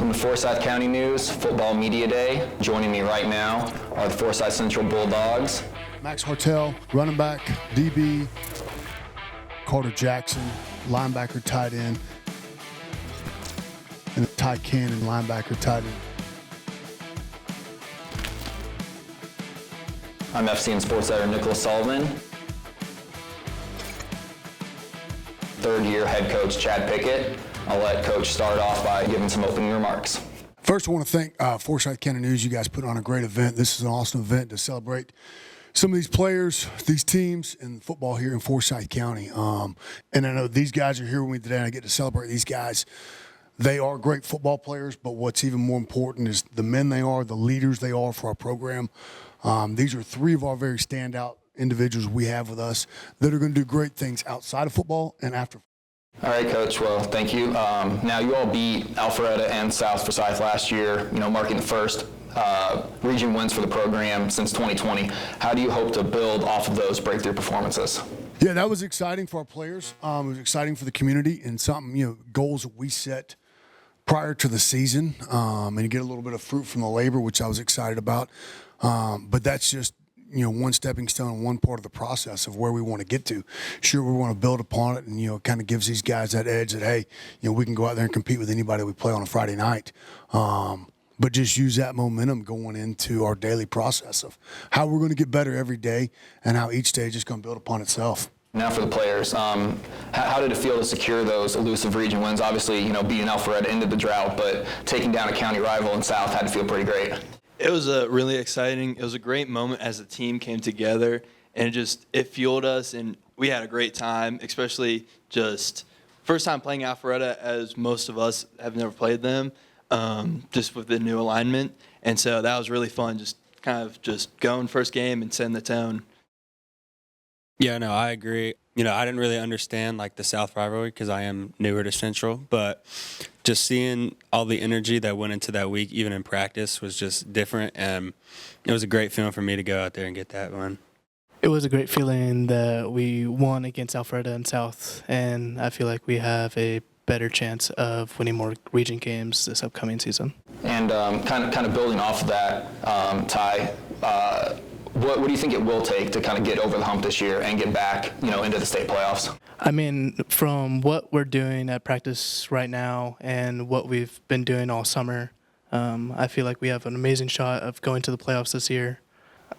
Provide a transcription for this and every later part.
Welcome to Forsyth County News Football Media Day. Joining me right now are the Forsyth Central Bulldogs. Max Hartel, running back, DB, Carter Jackson, linebacker, tight end, and Ty Cannon, linebacker, tight end. I'm FC and sports editor Nicholas Sullivan. Third-year head coach Chad Pickett. I'll let Coach start off by giving some opening remarks. First, I want to thank Forsyth County News. You guys put on a great event. This is an awesome event to celebrate some of these players, these teams, and football here in Forsyth County. And I know these guys are here with me today, and I get to celebrate these guys. They are great football players, but what's even more important is the men they are, the leaders they are for our program. These are three of our very standout individuals we have with us that are going to do great things outside of football and after. All right, Coach. Well, thank you. Now, you all beat Alpharetta and South Forsyth last year, marking the first region wins for the program since 2020. How do you hope to build off of those breakthrough performances? Yeah, that was exciting for our players. It was exciting for the community and something, goals that we set prior to the season, and you get a little bit of fruit from the labor, which I was excited about. But that's just, one stepping stone, one part of the process of where we want to get to. Sure, we want to build upon it, and, it kind of gives these guys that edge that, hey, we can go out there and compete with anybody we play on a Friday night. But just use that momentum going into our daily process of how we're going to get better every day and how each day is just going to build upon itself. Now for the players, how did it feel to secure those elusive region wins? Obviously, beating Alpharetta ended the drought, but taking down a county rival in South had to feel pretty great. It was really exciting. It was a great moment as the team came together, and it fueled us, and we had a great time, especially just first time playing Alpharetta, as most of us have never played them, just with the new alignment. And so that was really fun, just kind of just going first game and setting the tone. Yeah, no, I agree. I didn't really understand the South rivalry because I am newer to Central, but just seeing all the energy that went into that week, even in practice, was just different, and it was a great feeling for me to go out there and get that win. It was a great feeling that we won against Alpharetta and South, and I feel like we have a better chance of winning more region games this upcoming season. And kind of building off of that, Ty, what do you think it will take to kind of get over the hump this year and get back, into the state playoffs? I mean, from what we're doing at practice right now and what we've been doing all summer, I feel like we have an amazing shot of going to the playoffs this year.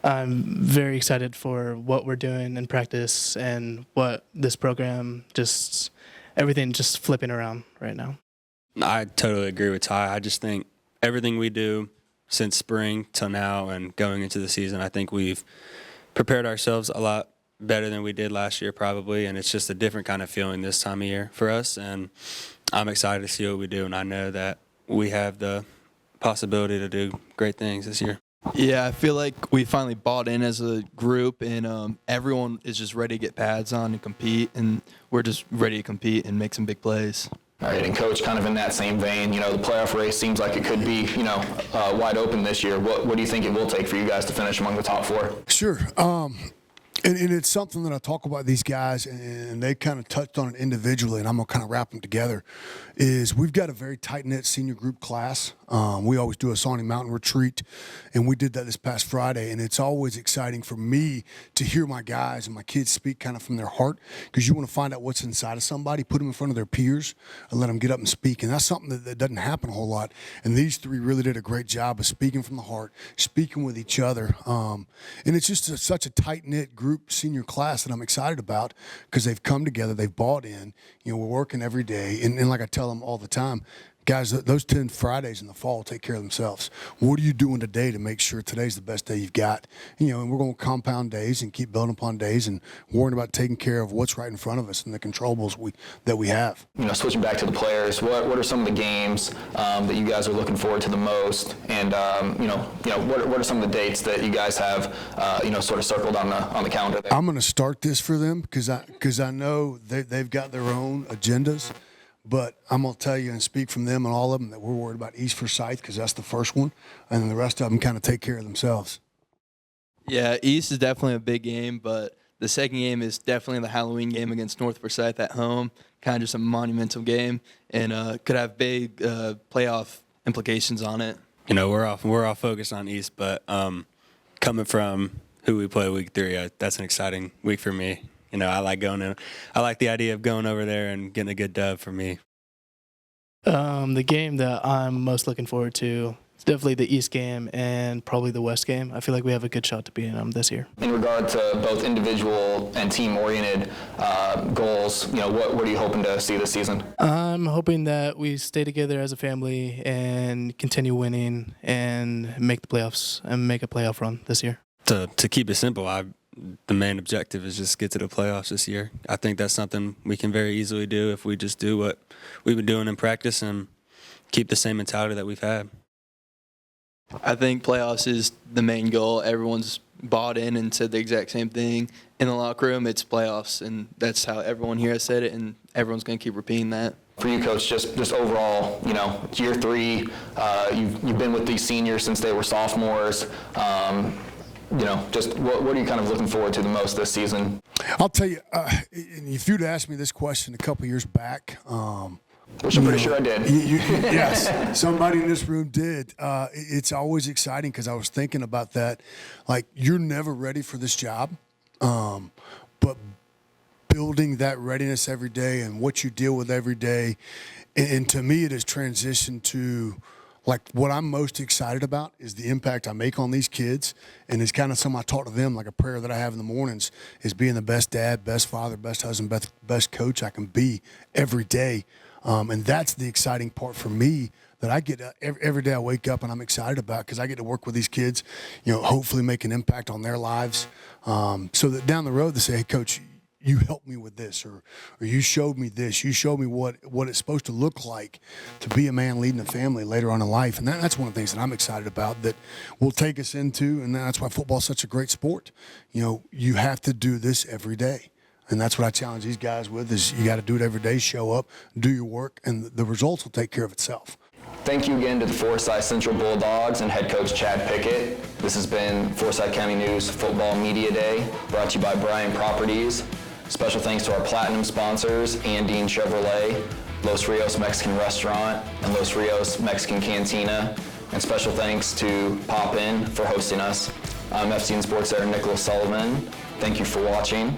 I'm very excited for what we're doing in practice and what this program everything just flipping around right now. I totally agree with Ty. I just think everything we do since spring till now and going into the season, I think we've prepared ourselves a lot better than we did last year probably, and it's just a different kind of feeling this time of year for us, and I'm excited to see what we do, and I know that we have the possibility to do great things this year. Yeah, I feel like we finally bought in as a group, and everyone is just ready to get pads on and compete, and we're just ready to compete and make some big plays. All right, and Coach, kind of in that same vein, the playoff race seems like it could be, wide open this year. What do you think it will take for you guys to finish among the top four? Sure. And it's something that I talk about these guys, and they kind of touched on it individually, and I'm going to kind of wrap them together, is we've got a very tight-knit senior group class. We always do a Sawney Mountain retreat, and we did that this past Friday, and it's always exciting for me to hear my guys and my kids speak kind of from their heart, because you want to find out what's inside of somebody, put them in front of their peers, and let them get up and speak, and that's something that doesn't happen a whole lot, and these three really did a great job of speaking from the heart, speaking with each other, and it's just such a tight-knit group senior class that I'm excited about because they've come together, they've bought in, we're working every day, and like I tell them all the time, guys, those 10 Fridays in the fall take care of themselves. What are you doing today to make sure today's the best day you've got? And we're going to compound days and keep building upon days and worrying about taking care of what's right in front of us and the controllables that we have. Switching back to the players, what are some of the games that you guys are looking forward to the most? And, what are some of the dates that you guys have, sort of circled on the calendar there? I'm going to start this for them because I know they've got their own agendas. But I'm going to tell you and speak from them and all of them that we're worried about East Forsyth because that's the first one, and then the rest of them kind of take care of themselves. Yeah, East is definitely a big game, but the second game is definitely the Halloween game against North Forsyth at home, kind of just a monumental game, and could have big playoff implications on it. You know, we're all focused on East, but coming from who we play week 3, that's an exciting week for me. You know, I like the idea of going over there and getting a good dub for me. The game that I'm most looking forward to is definitely the East game and probably the West game. I feel like we have a good shot to be in them this year. In regard to both individual and team-oriented goals, you know, what are you hoping to see this season? I'm hoping that we stay together as a family and continue winning and make the playoffs and make a playoff run this year. To keep it simple, the main objective is just get to the playoffs this year. I think that's something we can very easily do if we just do what we've been doing in practice and keep the same mentality that we've had. I think playoffs is the main goal. Everyone's bought in and said the exact same thing in the locker room. It's playoffs, and that's how everyone here has said it, and everyone's going to keep repeating that. For you, Coach, just overall, you know, it's year 3. You've been with these seniors since they were sophomores. You know, just what are you kind of looking forward to the most this season? I'll tell you, if you'd asked me this question a couple years back, Which I'm pretty sure I did. Yes, somebody in this room did. It's always exciting because I was thinking about that. Like, you're never ready for this job, but building that readiness every day and what you deal with every day, and to me, it has transitioned to, like, what I'm most excited about is the impact I make on these kids. And it's kind of something I talk to them, like a prayer that I have in the mornings, is being the best dad, best father, best husband, best coach I can be every day. And that's the exciting part for me that I get every day I wake up and I'm excited about, because I get to work with these kids, you know, hopefully make an impact on their lives. So that down the road they say, hey, Coach, you helped me with this, or you showed me this. You showed me what it's supposed to look like to be a man leading a family later on in life. And that's one of the things that I'm excited about that will take us into, and that's why football is such a great sport. You know, you have to do this every day. And that's what I challenge these guys with, is you got to do it every day, show up, do your work, and the results will take care of itself. Thank you again to the Forsyth Central Bulldogs and head coach Chad Pickett. This has been Forsyth County News Football Media Day, brought to you by Bryan Properties. Special thanks to our platinum sponsors, Andine Chevrolet, Los Rios Mexican Restaurant, and Los Rios Mexican Cantina. And special thanks to Pop In for hosting us. I'm FCN Sports editor Nicholas Sullivan. Thank you for watching.